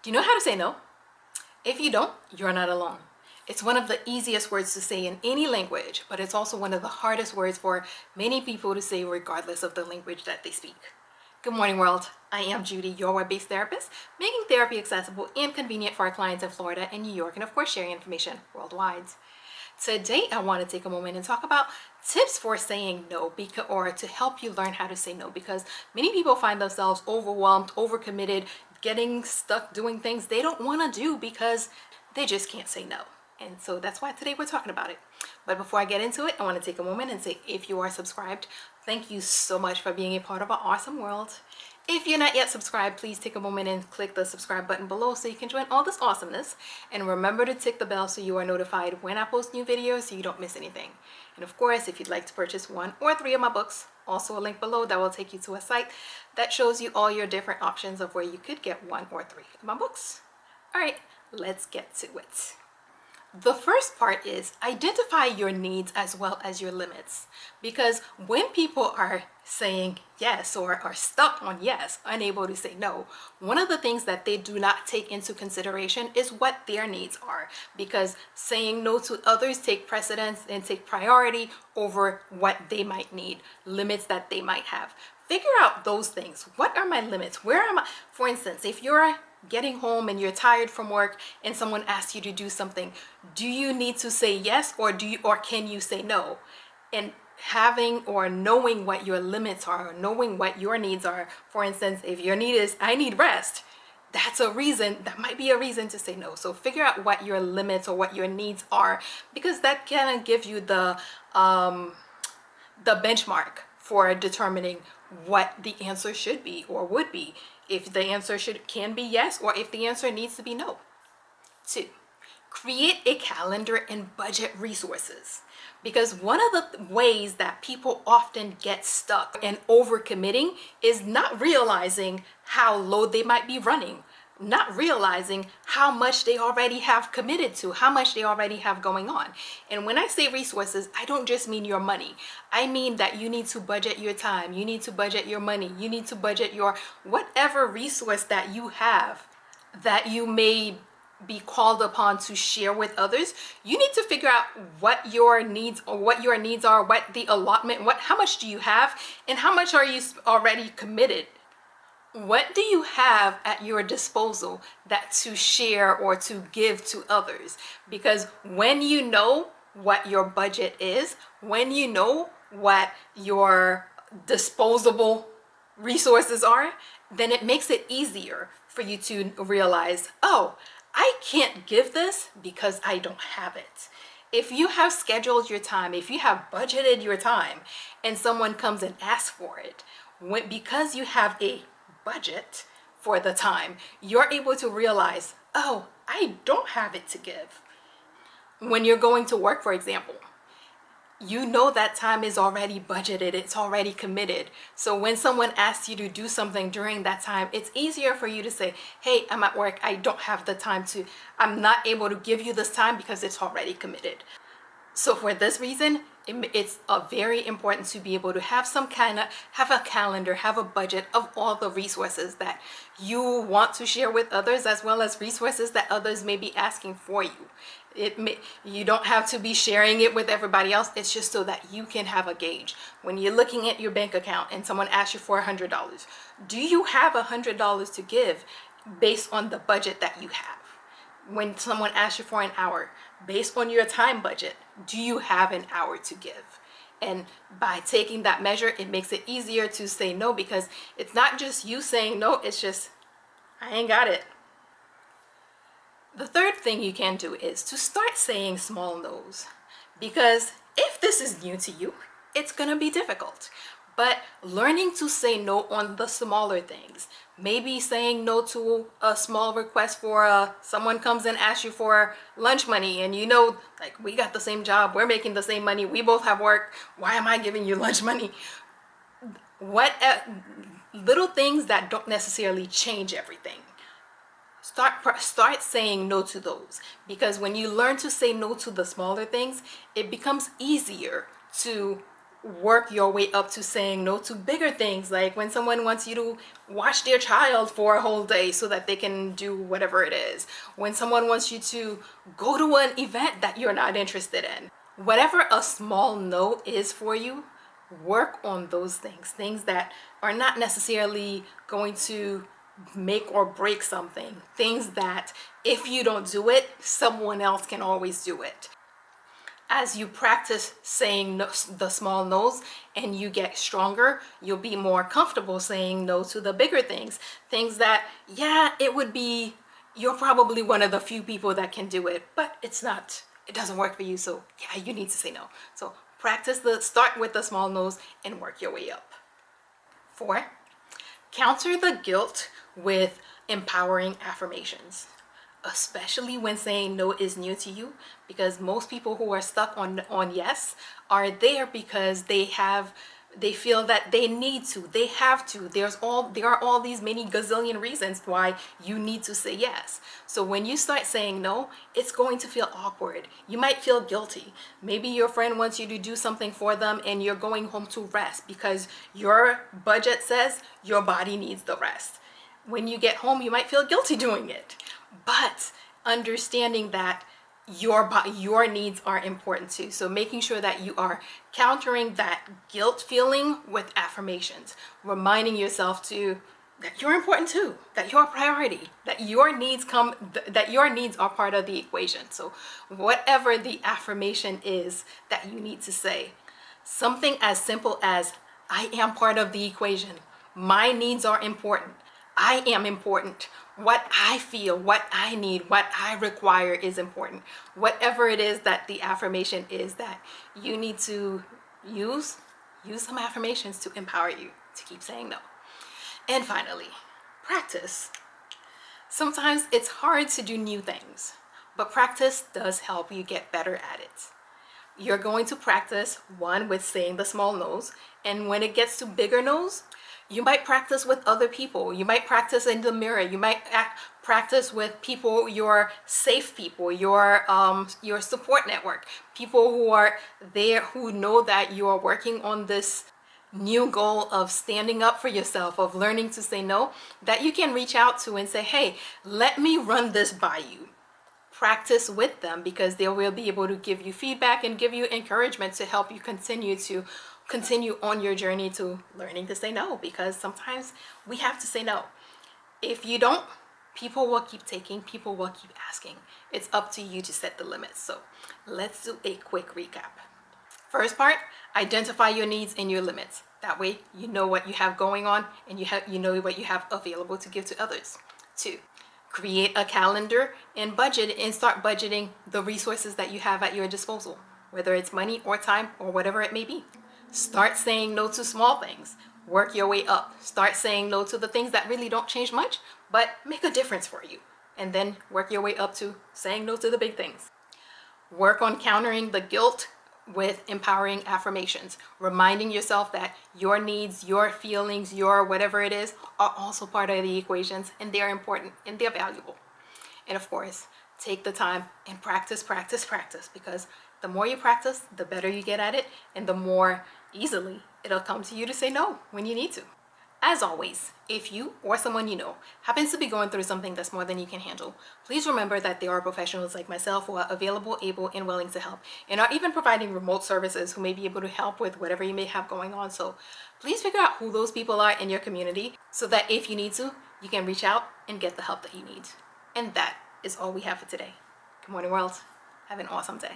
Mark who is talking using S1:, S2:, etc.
S1: Do you know how to say no? If you don't, you're not alone. It's one of the easiest words to say in any language, but it's also one of the hardest words for many people to say regardless of the language that they speak. Good morning, world. I am Judy, your web-based therapist, making therapy accessible and convenient for our clients in Florida and New York, and of course sharing information worldwide. Today, I want to take a moment and talk about tips for saying no, or to help you learn how to say no, because many people find themselves overwhelmed, overcommitted, getting stuck doing things they don't want to do because they just can't say no. And so that's why today we're talking about it. But before I get into it, I want to take a moment and say, if you are subscribed, thank you so much for being a part of our awesome world. If you're not yet subscribed, please take a moment and click the subscribe button below so you can join all this awesomeness. And remember to tick the bell so you are notified when I post new videos so you don't miss anything. And of course, if you'd like to purchase 1 or 3 of my books, also a link below that will take you to a site that shows you all your different options of where you could get 1 or 3 of my books. All right, let's get to it. The first part is identify your needs as well as your limits, because when people are saying yes or are stuck on yes, unable to say no, one of the things that they do not take into consideration is what their needs are, because saying no to others take precedence and take priority over what they might need, limits that they might have. Figure out those things. What are my limits? Where am I? For instance, if you're getting home and you're tired from work and someone asks you to do something, do you need to say yes, or can you say no? And having or knowing what your limits are, or knowing what your needs are. For instance, if your need is I need rest, that's a reason, that might be a reason to say no. So figure out what your limits or what your needs are, because that kind of gives you the benchmark for determining what the answer should be or would be, if the answer can be yes, or if the answer needs to be no. 2, create a calendar and budget resources, because one of the ways that people often get stuck and overcommitting is not realizing how low they might be running, not realizing how much they already have committed to, how much they already have going on. And when I say resources, I don't just mean your money. I mean that you need to budget your time, you need to budget your money, you need to budget your whatever resource that you have that you may be called upon to share with others. You need to figure out what your needs are, what the allotment, how much do you have, and how much are you already committed. What do you have at your disposal that to share or to give to others? Because when you know what your budget is, when you know what your disposable resources are, then it makes it easier for you to realize, oh, I can't give this because I don't have it. If you have scheduled your time, if you have budgeted your time, and someone comes and asks for it, because you have a budget for the time, you're able to realize, oh, I don't have it to give. When you're going to work, for example, you know that time is already budgeted, it's already committed. So when someone asks you to do something during that time, it's easier for you to say, hey, I'm at work, I don't have the time to, I'm not able to give you this time because it's already committed. So for this reason, it's very important to be able to have a calendar, have a budget of all the resources that you want to share with others, as well as resources that others may be asking for you. You don't have to be sharing it with everybody else. It's just so that you can have a gauge. When you're looking at your bank account and someone asks you for $100, do you have $100 to give based on the budget that you have? When someone asks you for an hour, based on your time budget, do you have an hour to give? And by taking that measure, it makes it easier to say no, because it's not just you saying no, it's just, I ain't got it. The third thing you can do is to start saying small no's, because if this is new to you, it's gonna be difficult. But learning to say no on the smaller things, maybe saying no to a small request for someone comes and asks you for lunch money, and you know, like, we got the same job, we're making the same money, we both have work, why am I giving you lunch money? Little things that don't necessarily change everything. Start saying no to those, because when you learn to say no to the smaller things, it becomes easier to work your way up to saying no to bigger things, like when someone wants you to watch their child for a whole day so that they can do whatever it is, when someone wants you to go to an event that you're not interested in. Whatever a small no is for you, work on those things that are not necessarily going to make or break something, things that if you don't do it, someone else can always do it. As you practice saying no, the small no's, and you get stronger, you'll be more comfortable saying no to the bigger things. Things that, yeah, it would be, you're probably one of the few people that can do it, but it doesn't work for you, so yeah, you need to say no. So start with the small no's and work your way up. 4, counter the guilt with empowering affirmations, especially when saying no is new to you, because most people who are stuck on yes are there because they feel that they need to, they have to. There are all these many gazillion reasons why you need to say yes. So when you start saying no, it's going to feel awkward. You might feel guilty. Maybe your friend wants you to do something for them and you're going home to rest because your budget says your body needs the rest. When you get home, you might feel guilty doing it. But understanding that your needs are important too. So making sure that you are countering that guilt feeling with affirmations, reminding yourself that you're important too, that you're a priority, that your needs are part of the equation. So whatever the affirmation is that you need to say, something as simple as, I am part of the equation. My needs are important. I am important. What I feel, what I need, what I require is important. Whatever it is that the affirmation is that you need to use some affirmations to empower you to keep saying no. And finally, practice. Sometimes it's hard to do new things, but practice does help you get better at it. You're going to practice, one, with saying the small no's, and when it gets to bigger no's, you might practice with other people. You might practice in the mirror. You might practice with people, your safe people, your support network, people who are there, who know that you are working on this new goal of standing up for yourself, of learning to say no, that you can reach out to and say, hey, let me run this by you. Practice with them, because they will be able to give you feedback and give you encouragement to help you continue on your journey to learning to say no, because sometimes we have to say no. If you don't, people will keep taking, people will keep asking. It's up to you to set the limits. So let's do a quick recap. First part, identify your needs and your limits. That way you know what you have going on and you know what you have available to give to others. 2, create a calendar and budget, and start budgeting the resources that you have at your disposal, whether it's money or time or whatever it may be. Start saying no to small things. Work your way up. Start saying no to the things that really don't change much, but make a difference for you. And then work your way up to saying no to the big things. Work on countering the guilt with empowering affirmations, reminding yourself that your needs, your feelings, your whatever it is, are also part of the equations, and they're important and they're valuable. And of course, take the time and practice, because the more you practice, the better you get at it, and the more easily it'll come to you to say no when you need to. As always, if you or someone you know happens to be going through something that's more than you can handle, please remember that there are professionals like myself who are available, able, and willing to help, and are even providing remote services who may be able to help with whatever you may have going on. So please figure out who those people are in your community, so that if you need to, you can reach out and get the help that you need. And that is all we have for today. Good morning, world. Have an awesome day.